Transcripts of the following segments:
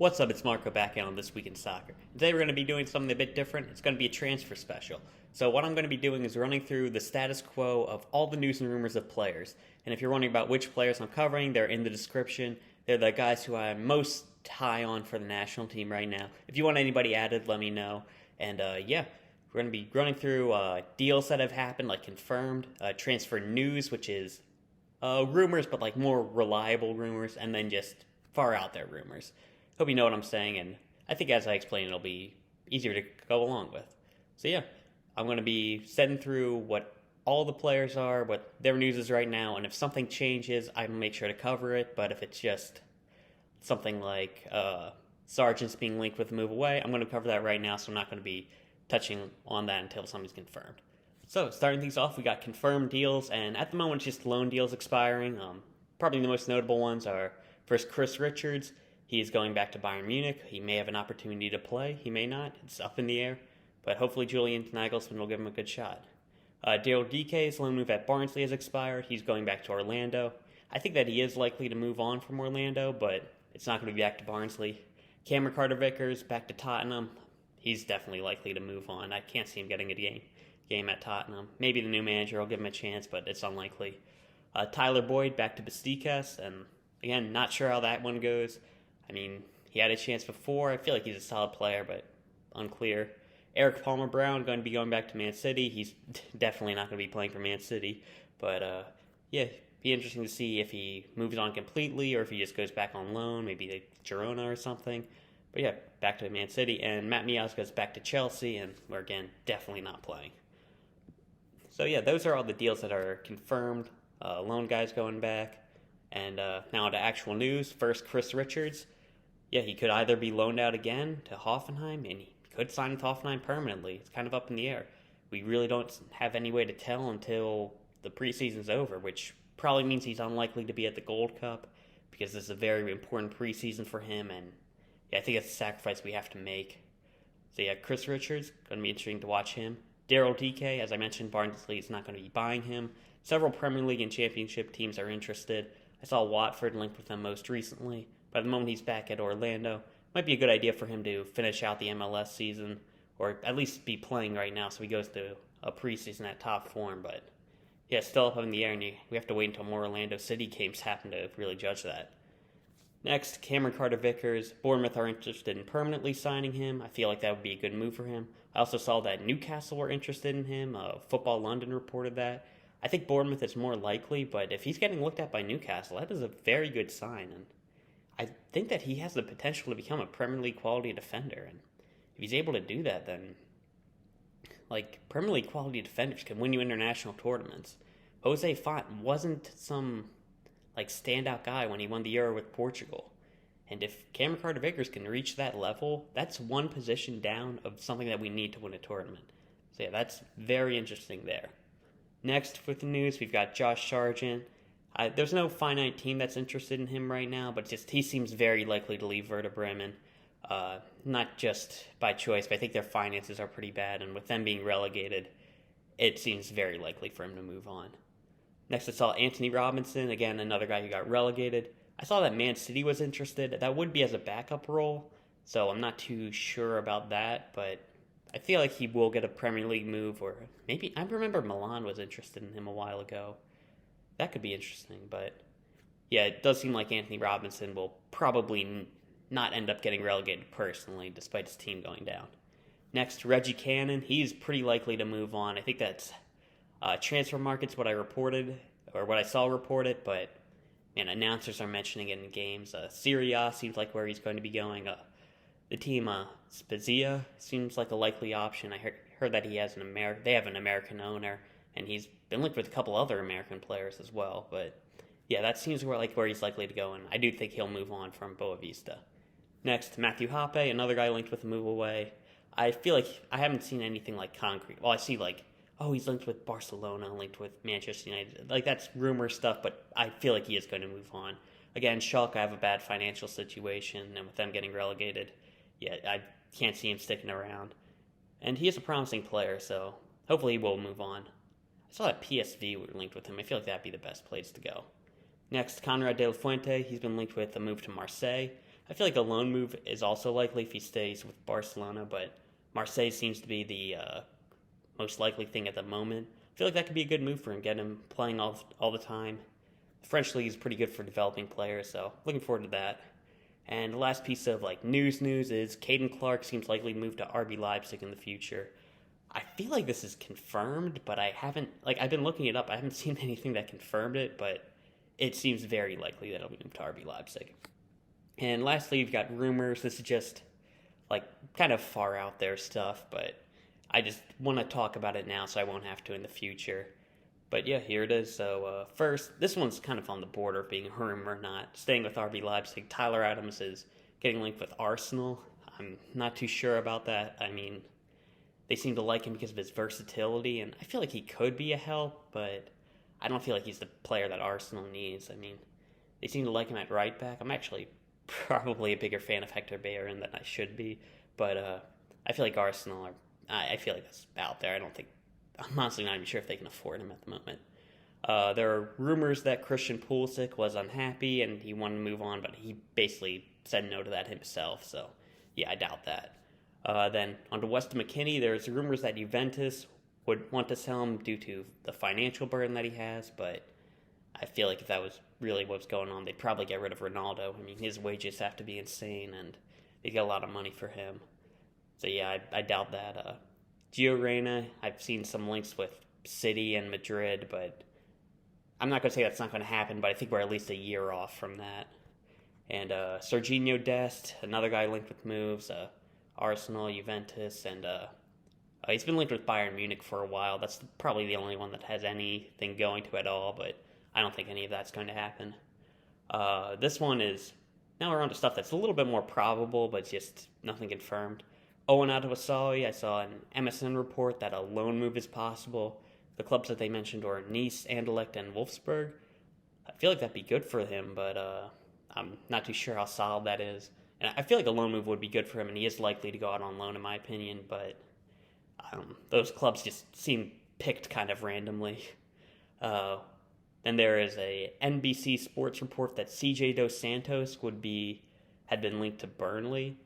What's up, it's Marco back in on This Week in Soccer. Today we're going to be doing something a bit different. It's going to be a transfer special. So what I'm going to be doing is running through the status quo of all the news and rumors of players. And if you're wondering about which players I'm covering, they're in the description. They're the guys who I'm most high on for the national team right now. If you want anybody added, let me know. And we're going to be running through deals that have happened, like confirmed, transfer news, which is rumors, but like more reliable rumors, and then just far out there rumors. Hope you know what I'm saying, and I think as I explain, it'll be easier to go along with. So yeah, I'm going to be setting through what all the players are, what their news is right now, and if something changes, I'll make sure to cover it, but if it's just something like Sargent's being linked with a move away, I'm going to cover that right now, so I'm not going to be touching on that until something's confirmed. So, starting things off, we got confirmed deals, and at the moment, it's just loan deals expiring. Probably the most notable ones are, first, Chris Richards. He is going back to Bayern Munich. He may have an opportunity to play. He may not. It's up in the air. But hopefully Julian Nagelsmann will give him a good shot. Daryl Dike's loan move at Barnsley has expired. He's going back to Orlando. I think that he is likely to move on from Orlando, but it's not going to be back to Barnsley. Cameron Carter-Vickers back to Tottenham. He's definitely likely to move on. I can't see him getting a game at Tottenham. Maybe the new manager will give him a chance, but it's unlikely. Tyler Boyd back to Besiktas, and again, not sure how that one goes. I mean, he had a chance before. I feel like he's a solid player, but unclear. Erik Palmer-Brown going to be going back to Man City. He's definitely not going to be playing for Man City. But, be interesting to see if he moves on completely or if he just goes back on loan, maybe to Girona or something. But yeah, back to Man City. And Matt Miazga is back to Chelsea, and we're, again, definitely not playing. So yeah, those are all the deals that are confirmed. Loan guys going back. And now to actual news. First, Chris Richards. Yeah, he could either be loaned out again to Hoffenheim, and he could sign with Hoffenheim permanently. It's kind of up in the air. We really don't have any way to tell until the preseason's over, which probably means he's unlikely to be at the Gold Cup because this is a very important preseason for him, and yeah, I think it's a sacrifice we have to make. So yeah, Chris Richards, going to be interesting to watch him. Daryl Dike, as I mentioned, Barnsley is not going to be buying him. Several Premier League and Championship teams are interested. I saw Watford linked with him most recently. But at the moment he's back at Orlando, might be a good idea for him to finish out the MLS season, or at least be playing right now so he goes to a preseason at top form. But yeah, still up in the air, and we have to wait until more Orlando City games happen to really judge that. Next, Cameron Carter-Vickers. Bournemouth are interested in permanently signing him. I feel like that would be a good move for him. I also saw that Newcastle were interested in him. Football London reported that. I think Bournemouth is more likely, but if he's getting looked at by Newcastle, that is a very good sign, and I think that he has the potential to become a Premier League quality defender, and if he's able to do that, then Premier League quality defenders can win you international tournaments. Jose Font wasn't some standout guy when he won the Euro with Portugal, and if Cameron Carter-Vickers can reach that level, that's one position down of something that we need to win a tournament. So yeah, that's very interesting there. Next, with the news, we've got Josh Sargent. There's no finite team that's interested in him right now, but he seems very likely to leave Werder Bremen. Not just by choice, but I think their finances are pretty bad, and with them being relegated, it seems very likely for him to move on. Next, I saw Antonee Robinson, again, another guy who got relegated. I saw that Man City was interested. That would be as a backup role, so I'm not too sure about that, but I feel like he will get a Premier League move, or maybe, I remember Milan was interested in him a while ago. That could be interesting, but yeah, it does seem like Antonee Robinson will probably not end up getting relegated personally, despite his team going down. Next, Reggie Cannon. He's pretty likely to move on. I think that's transfer market's what I reported, or what I saw reported, but man, announcers are mentioning it in games. Serie A seems like where he's going to be going. The team, Spezia, seems like a likely option. I heard that they have an American owner, and he's been linked with a couple other American players as well. But yeah, that seems where he's likely to go, and I do think he'll move on from Boavista. Next, Matthew Hoppe, another guy linked with a move away. I feel like I haven't seen anything concrete. Well, I see he's linked with Barcelona, linked with Manchester United. That's rumor stuff, but I feel like he is going to move on. Again, Schalke have a bad financial situation, and with them getting relegated, yeah, I can't see him sticking around. And he is a promising player, so hopefully he will move on. I saw that PSV were linked with him. I feel like that'd be the best place to go. Next, Conrad De La Fuente. He's been linked with a move to Marseille. I feel like a loan move is also likely if he stays with Barcelona, but Marseille seems to be the most likely thing at the moment. I feel like that could be a good move for him, get him playing all the time. The French league is pretty good for developing players, so looking forward to that. And the last piece of news is Caden Clark seems likely to move to RB Leipzig in the future. I feel like this is confirmed, but I haven't I've been looking it up. I haven't seen anything that confirmed it, but it seems very likely that he'll move to RB Leipzig. And lastly, you've got rumors. This is just kind of far out there stuff, but I just want to talk about it now so I won't have to in the future. But yeah, here it is. So first, this one's kind of on the border of being a rumor or not. Staying with RB Leipzig, Tyler Adams is getting linked with Arsenal. I'm not too sure about that. I mean, they seem to like him because of his versatility, and I feel like he could be a help, but I don't feel like he's the player that Arsenal needs. I mean, they seem to like him at right back. I'm actually probably a bigger fan of Hector Bellerin than I should be, but I feel like Arsenal I feel like that's out there. I'm honestly not even sure if they can afford him at the moment. There are rumors that Christian Pulisic was unhappy and he wanted to move on, but he basically said no to that himself, so yeah, I doubt that. Then on to Weston McKennie, there's rumors that Juventus would want to sell him due to the financial burden that he has, but I feel like if that was really what's going on, they'd probably get rid of Ronaldo. I mean, his wages have to be insane, and they get a lot of money for him. So yeah, I doubt that. Gio Reyna, I've seen some links with City and Madrid, but I'm not going to say that's not going to happen, but I think we're at least a year off from that. And Sergiño Dest, another guy linked with moves, Arsenal, Juventus, and he's been linked with Bayern Munich for a while. That's probably the only one that has anything going to it at all, but I don't think any of that's going to happen. This one is, now we're on to stuff that's a little bit more probable, but just nothing confirmed. Owen Adewasari, I saw an MSN report that a loan move is possible. The clubs that they mentioned were Nice, Anderlecht, and Wolfsburg. I feel like that'd be good for him, but I'm not too sure how solid that is. And I feel like a loan move would be good for him, and he is likely to go out on loan in my opinion, but those clubs just seem picked kind of randomly. Then there is a NBC Sports report that CJ Dos Santos had been linked to Burnley.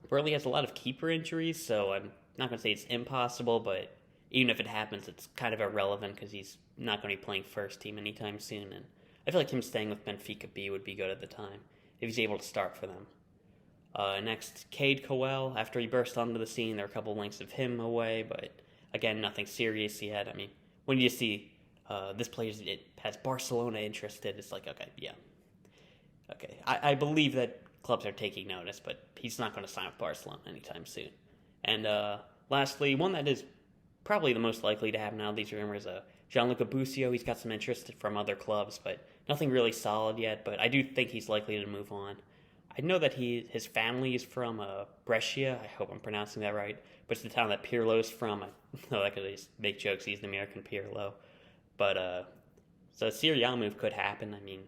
Burnley has a lot of keeper injuries, so I'm not going to say it's impossible, but even if it happens, it's kind of irrelevant because he's not going to be playing first team anytime soon, and I feel like him staying with Benfica B would be good at the time if he's able to start for them. Next, Cade Cowell. After he burst onto the scene, there are a couple links of him away, but again, nothing serious yet. I mean, when you see this player has Barcelona interested, it's like, okay, yeah. Okay, I believe that clubs are taking notice, but he's not going to sign with Barcelona anytime soon. And lastly, one that is probably the most likely to happen out of these rumors, Gianluca Busio. He's got some interest from other clubs, but nothing really solid yet, but I do think he's likely to move on. I know that his family is from Brescia. I hope I'm pronouncing that right, but it's the town that Pirlo's from. I know that could just make jokes. He's the American Pirlo. But, so a Serie A move could happen. I mean,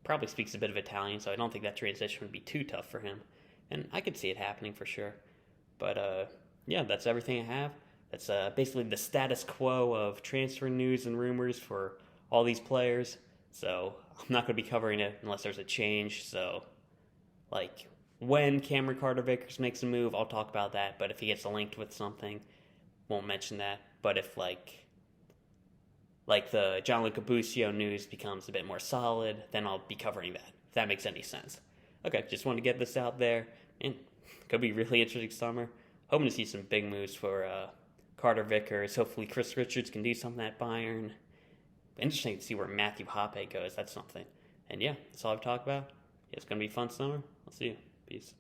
probably speaks a bit of Italian, so I don't think that transition would be too tough for him. And I could see it happening for sure. But, yeah, that's everything I have. That's basically the status quo of transfer news and rumors for all these players. So I'm not going to be covering it unless there's a change. So, when Cameron Carter-Vickers makes a move, I'll talk about that. But if he gets linked with something, won't mention that. But if, the Gianluca Busio news becomes a bit more solid, then I'll be covering that, if that makes any sense. Okay, just want to get this out there, and could be a really interesting summer. Hoping to see some big moves for Carter-Vickers. Hopefully Chris Richards can do something at Bayern. Interesting to see where Matthew Hoppe goes. That's something. And yeah, that's all I've talked about. It's going to be a fun summer. I'll see you. Peace.